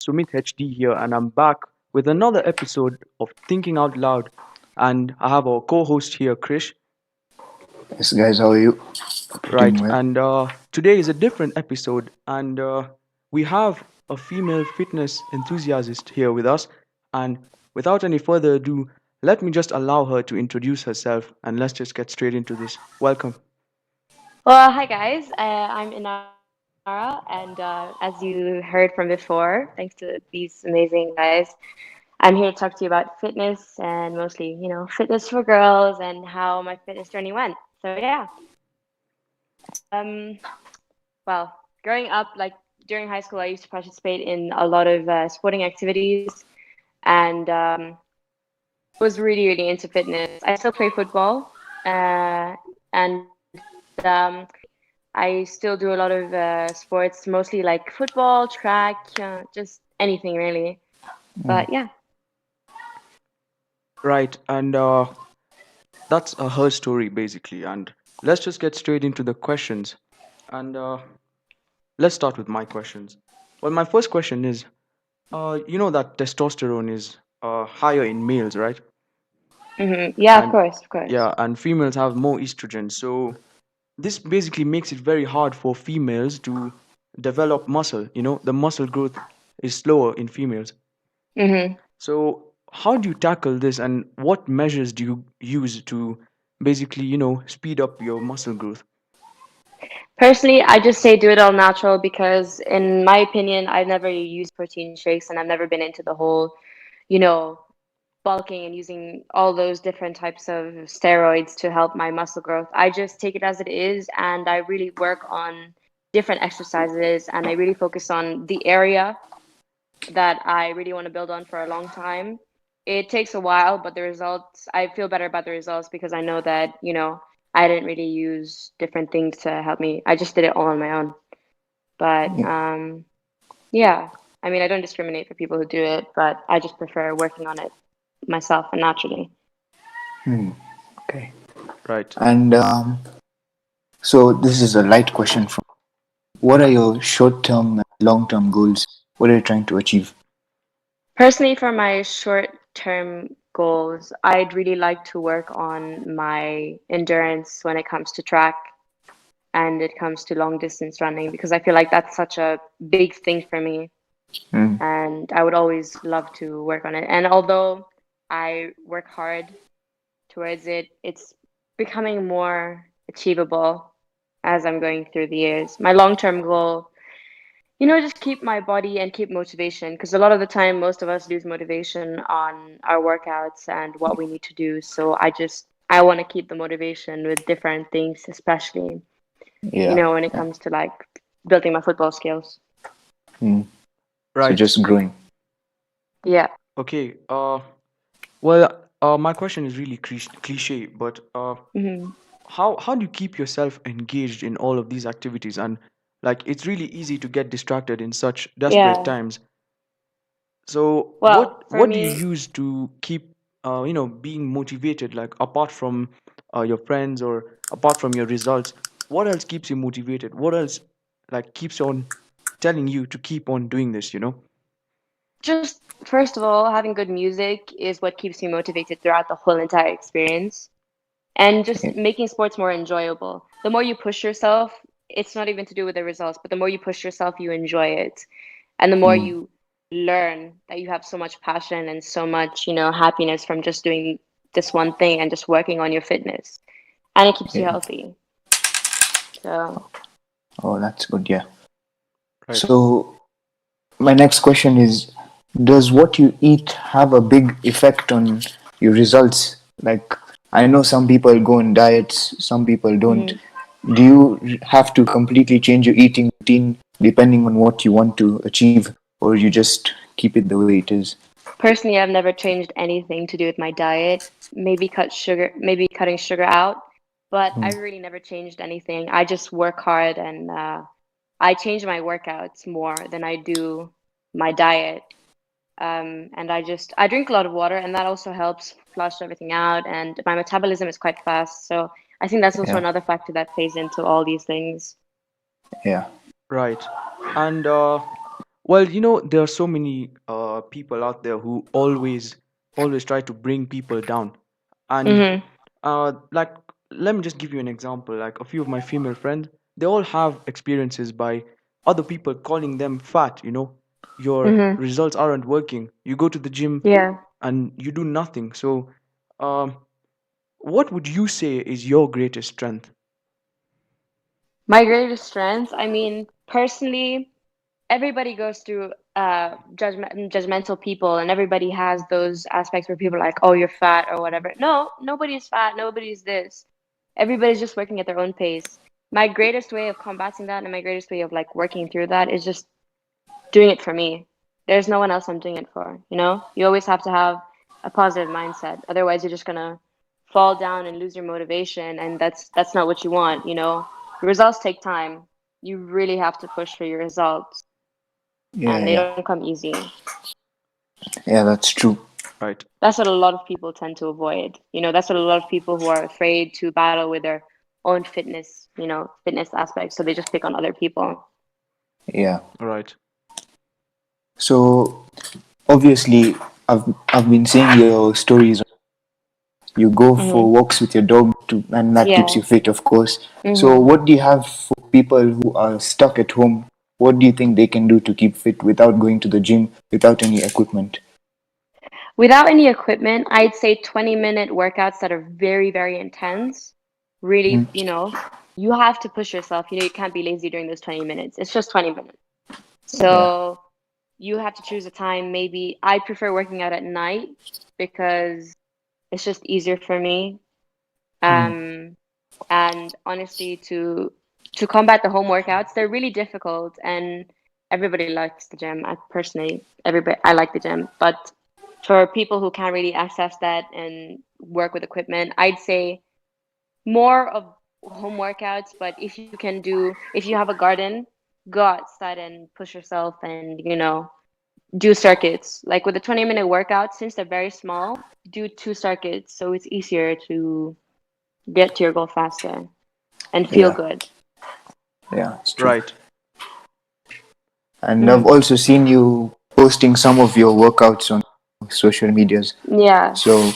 SumitHD here, and I'm back with another episode of Thinking Out Loud. And I have our co-host here, Krish. Yes, guys, how are you? Hope you're doing Right, well. and today is a different episode, and we have a female fitness enthusiast here with us. And without any further ado, let me just allow her to introduce herself, and let's just get straight into this. Welcome. Well, hi guys. I'm Inara, and as you heard from before, thanks to these amazing guys, I'm here to talk to you about fitness and mostly, fitness for girls and how my fitness journey went. So yeah. Um, well, growing up, like during high school, I used to participate in a lot of sporting activities, and was really, really into fitness. I still play football, and I still do a lot of sports, mostly like football, track, just anything really. Mm. But yeah, Right, and that's her story basically. And let's just get straight into the questions. And let's start with my questions. Well, my first question is, you know that testosterone is higher in males, right? yeah, of And course, of course. yeah, and females have more estrogen. So this basically makes it very hard for females to develop muscle. You know, the muscle growth is slower in females. hmm So how do you tackle this, and what measures do you use to basically, speed up your muscle growth? Personally, I just say do it all natural because, in my opinion, I've never used protein shakes and I've never been into the whole, you know, bulking and using all those different types of steroids to help my muscle growth. I just take it as it is and I really work on different exercises and I really focus on the area that I really want to build on for a long time. It takes a while, but the results, I feel better about the results because I know that, I didn't really use different things to help me. I just did it all on my own. But Yeah. yeah, I mean, I don't discriminate for people who do it, but I just prefer working on it myself and naturally. Hmm. Okay. Right. And so this is a light question from. What are your short-term and long-term goals? What are you trying to achieve? Personally, for my short-term goals, I'd really like to work on my endurance when it comes to track and it comes to long distance running because I feel like that's such a big thing for me Mm. and I would always love to work on it. And although I work hard towards it, it's becoming more achievable as I'm going through the years. My long-term goal, just keep my body and keep motivation because a lot of the time most of us lose motivation on our workouts and what we need to do. So I want to keep the motivation with different things, especially Yeah. when it Yeah. comes to like building my football skills. Mm. So Right. just growing. Yeah. Okay. Well, my question is really cliche, but hmm how do you keep yourself engaged in all of these activities? And like, it's really easy to get distracted in such desperate Yeah. times. So Well, for what do you me, use to keep being motivated? Like apart from your friends or apart from your results, what else keeps you motivated? What else like keeps on telling you to keep on doing this? just first of all, having good music is what keeps me motivated throughout the whole entire experience. And Yeah. just making sports more enjoyable. The more you push yourself, it's not even to do with the results, but the more you push yourself, you enjoy it. And the more Mm. you learn that you have so much passion and so much, happiness from just doing this one thing and just working on your fitness. And it keeps you Yeah. healthy. So, Oh, that's good. Yeah. Right. So my next question is: does what you eat have a big effect on your results? Like, I know some people go on diets, some people don't. mhm. Do you have to completely change your eating routine depending on what you want to achieve, or you just keep it the way it is? Personally, I've never changed anything to do with my diet. Maybe cutting sugar out, but I Mm. really never changed anything. I just work hard and I change my workouts more than I do my diet. And I drink a lot of water, and that also helps flush everything out. And my metabolism is quite fast, so I think that's also Yeah, another factor that plays into all these things. yeah. Right. And Well, there are so many people out there who always try to bring people down. And Mhm. like, let me just give you an example. Like, a few of my female friends, they all have experiences by other people calling them fat. Your Mhm. results aren't working. You go to the gym Yeah. and you do nothing. So, um, what would you say is your greatest strength? My greatest strengths, I mean, personally, everybody goes through judgmental people, and everybody has those aspects where people are like, "Oh, you're fat" or whatever. No, nobody's fat, nobody's this. Everybody's just working at their own pace. My greatest way of combating that and my greatest way of like working through that is just doing it for me. There's no one else I'm doing it for, you know? You always have to have a positive mindset. Otherwise, you're just gonna fall down and lose your motivation, and that's not what you want, you know? Results take time. You really have to push for your results, Yeah, and they yeah, don't come easy. yeah. That's true. Right. That's what a lot of people tend to avoid. You know, that's what a lot of people who are afraid to battle with their own fitness, you know, fitness aspects. So they just pick on other people. Yeah. Right. So obviously, I've been seeing your stories. You go Hmm. for walks with your dog to, and that keeps you Yeah. fit, of course. So Hmm. what do you have for people who are stuck at home? What do you think they can do to keep fit without going to the gym, without any equipment? Without any equipment, I'd say 20-minute workouts that are very, very intense. Really, Mhm. you know, you have to push yourself. You know, you can't be lazy during those 20 minutes. It's just 20 minutes. Yeah. So you have to choose a time. Maybe I prefer working out at night because it's just easier for me. Mhm. Um, and honestly, to combat the home workouts, they're really difficult, and everybody likes the gym. I personally, everybody, I like the gym, but for people who can't really access that and work with equipment, I'd say more of home workouts. But if you have a garden, go outside and push yourself, and you know, do circuits. Like with the 20-minute workout, since they're very small, do two circuits, so it's easier to get to your goal faster and feel Yeah. good. Yeah. It's true. Right. And I've Hmm. also seen you posting some of your workouts on social medias. Yeah. So,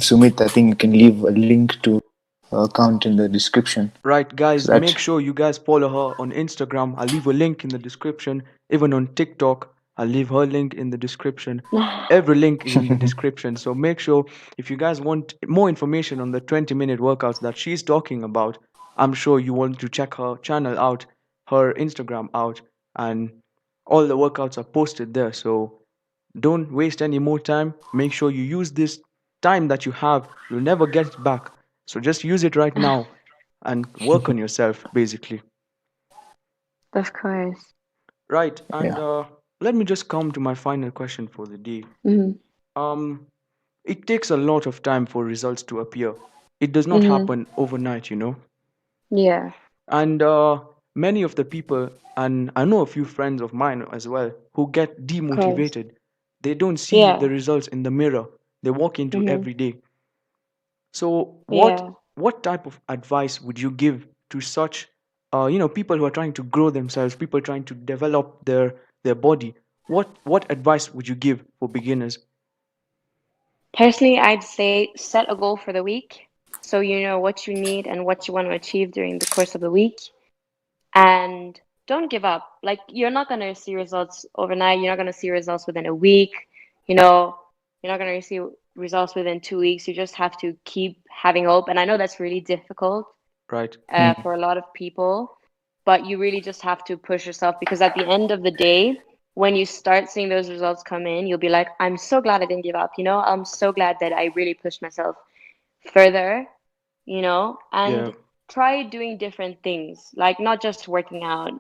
Sumit, I think you can leave a link to her account in the description. Right, So guys, that, make sure you guys follow her on Instagram. I'll leave a link in the description. Even on TikTok, I'll leave her link in the description. Every link is in the description. So make sure, if you guys want more information on the 20-minute workouts that she's talking about, I'm sure you want to check her channel out, her Instagram out, and all the workouts are posted there. So don't waste any more time. Make sure you use this time that you have. You'll never get it back. So just use it right now and work on yourself, basically. Of course. Right. And yeah. let me just come to my final question for the day. Hmm. Um, it takes a lot of time for results to appear. It does not Hmm. happen overnight. Yeah. And many of the people, and I know a few friends of mine as well, who get Of course. demotivated. They don't see the Yeah. results in the mirror. They walk into Hmm. every day. So Yeah. what type of advice would you give to such people who are trying to grow themselves, people trying to develop their body? What advice would you give for beginners? Personally, I'd say set a goal for the week so you know what you need and what you want to achieve during the course of the week. And don't give up. Like, you're not going to see results overnight. You're not going to see results within a week. You know, you're not going to see results within 2 weeks. You just have to keep having hope. And I know that's really difficult Right. Mm. for a lot of people, but you really just have to push yourself because at the end of the day, when you start seeing those results come in, you'll be like, I'm so glad I didn't give up. You know, I'm so glad that I really pushed myself further, you know, Yeah. and try doing different things, like not just working out.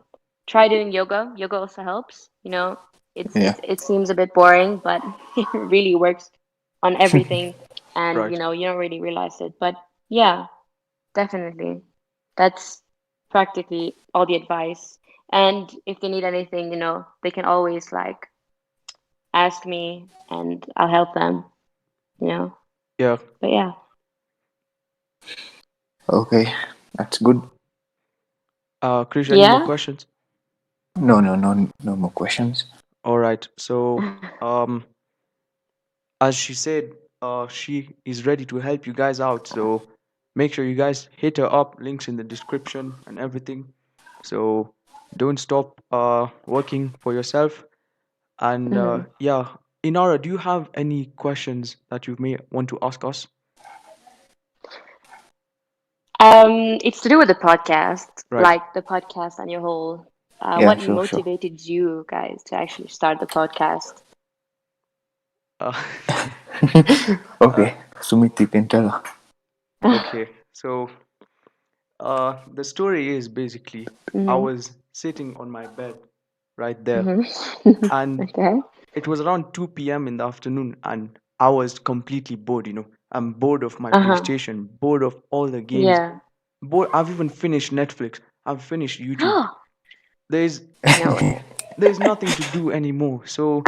Try doing yoga. Yoga also helps, you know. Yeah. It seems a bit boring, but it really works on everything, and you Right. know, you don't really realize it. But yeah, definitely. That's practically all the advice. And if they need anything, you know, they can always like ask me and I'll help them, you know. Yeah. But yeah. Okay. That's good. Krish, any more Yeah. questions? No, no, no, no more questions. All right. So, um, as she said, she is ready to help you guys out. So make sure you guys hit her up. Links in the description and everything. So don't stop working for yourself. And Mhm. yeah, Inara, do you have any questions that you may want to ask us? It's to do with the podcast, Right. like the podcast and your whole. Yeah, What sure, sure. motivated you guys to actually start the podcast? Uh, uh, Okay, Sumit, you can tell her. okay. So the story is basically I Mhm. was sitting on my bed right there, Mhm. and Okay. it was around 2 p.m. in the afternoon, and I was completely bored. I'm bored of my Uh-huh. PlayStation, bored of all the games, Yeah. bored. I've even finished Netflix. I've finished YouTube. There's No way. there's nothing to do anymore. So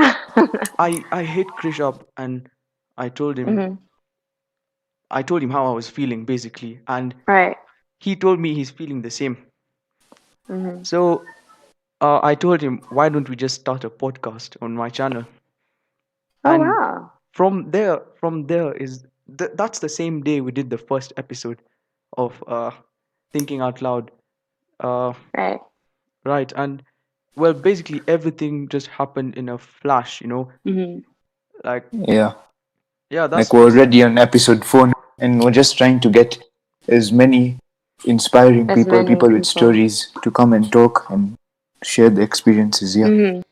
I hit Krish up and I told him Mhm. I told him how I was feeling basically, and Right. he told me he's feeling the same. Mhm. So I told him, why don't we just start a podcast on my channel? Oh And wow. from there is that's the same day we did the first episode of Thinking Out Loud. Uh, Right. right, and well, basically everything just happened in a flash. Mhm. Like Yeah, yeah, like that's we're already on episode 4 now, and we're just trying to get as many inspiring As people, many people with people. stories to come and talk and share the experiences. Yeah, Mhm.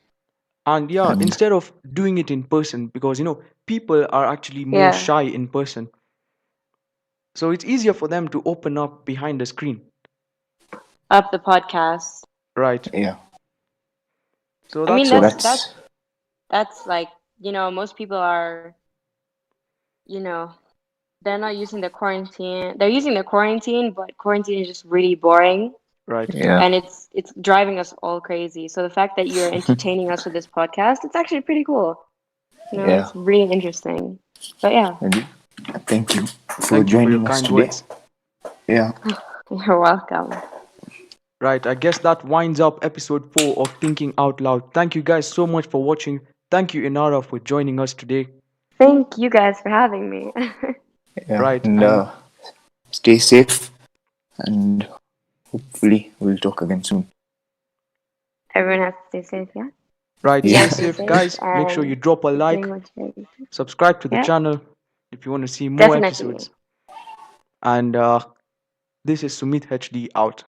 and yeah, and instead of doing it in person, because people are actually more Yeah. shy in person, so it's easier for them to open up behind the screen. Of the podcast. Right. yeah, So I that's mean, so how. that's like, most people are, you know, they're not using the quarantine. They're using the quarantine, but quarantine is just really boring, Right. yeah, and it's driving us all crazy. So the fact that you're entertaining us with this podcast, it's actually pretty cool. yeah. It's really interesting. But yeah, And thank you for Thank you for your joining us kind today. words. Yeah, you're welcome. Right, I guess that winds up episode 4 of Thinking Out Loud. Thank you guys so much for watching. Thank you, Inara, for joining us today. Thank you guys for having me. yeah, Right, and and stay safe, and hopefully we'll talk again soon. Everyone has to stay safe, yeah? right, You stay guys Yeah, stay safe, safe guys. Make sure you and drop a keep like, doing what you're doing. subscribe to the Yeah, channel if you want to see more definitely. episodes. And this is Sumit HD out.